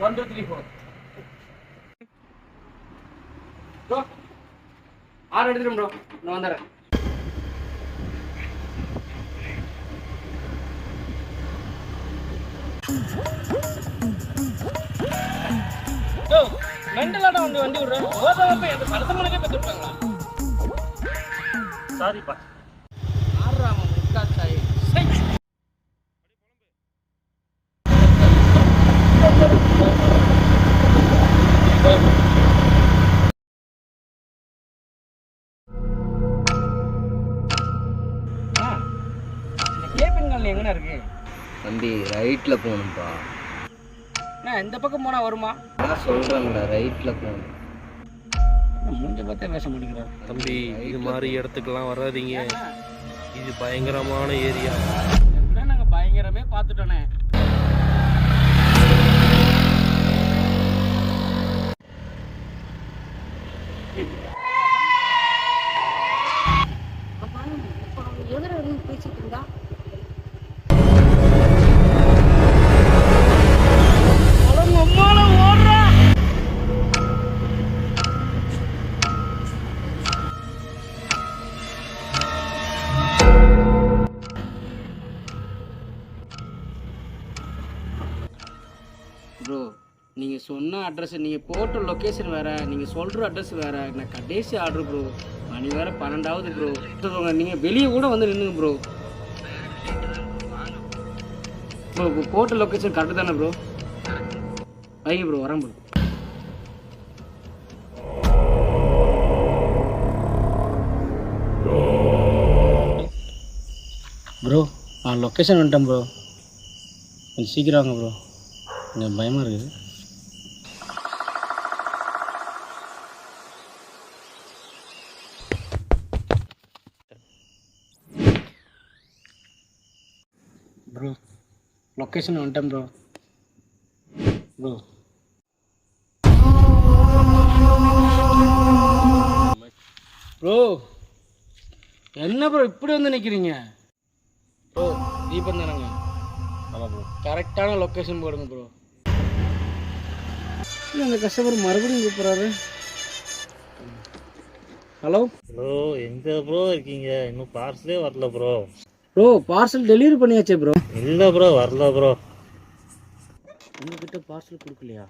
1 2 3 4 bro order எடுத்துறேன் bro நான் வந்துறேன் யோ மெண்டலாடா வண்டி விடுறேன் ஓதாம அந்த பரதமனுக்கே பெத்துட்டாங்களா சாரிப்பா ஆறாம முக்கா சாய் கேபின்கள் எங்கண்ணா இருக்கு தம்பி ரைட்டில் போகணும்ப்பா. நான் இந்த பக்கம் போனால் வருமா நான் சொல்கிறேன்ல ரைட்டில் போகணும். மூஞ்ச பார்த்தே பேச மாட்டேங்கிறார் தம்பி இது மாதிரி இடத்துக்கெல்லாம் வராதீங்க, இது பயங்கரமான ஏரியா. எப்படின்னா நாங்கள் பயங்கரமே பார்த்துட்டோண்ணே. பேசிட்டு இருந்தா ப்ரோ நீங்கள் சொன்ன அட்ரஸ் நீங்கள் போட்ட லொக்கேஷன் வேறு, நீங்கள் சொல்கிற அட்ரஸ் வேறு. நான் கடைசி ஆர்டர் ப்ரோ, மணி வேறு 12ஆவது ப்ரோ. நீங்கள் வெளியே கூட வந்து நின்றுங்க ப்ரோ. ப்ரோ போட்ட லொக்கேஷன் கரெக்டு தானே ப்ரோ? வைங்க ப்ரோ, வரேன் ப்ரோ. ப்ரோ நான் லொக்கேஷன் வந்துட்டேன் ப்ரோ, கொஞ்சம் சீக்கிரம் வாங்க ப்ரோ, கொஞ்சம் பயமாக இருக்குது. ப்ரோ லொக்கேஷன் வந்துட்டேன் ப்ரோ. ப்ரோ ப்ரோ என்ன ப்ரோ இப்படி வந்து நிற்கிறீங்க? ப்ரோ தீபம் தானங்க? ஆமாம் ப்ரோ, கரெக்டான லொக்கேஷன் போடுங்க ப்ரோ. அந்த கஸ்டமர் மறுபடியும் கூப்பிட்றாரு. ஹலோ ப்ரோ எங்கே ப்ரோ இருக்கீங்க? இன்னும் பார்சலே வரல ப்ரோ. ப்ரோ பார்சல் டெலிவரி பண்ணியாச்சே ப்ரோ. இல்லை ப்ரோ, வரல ப்ரோ. உங்ககிட்ட பார்சல் கொடுக்கலையா?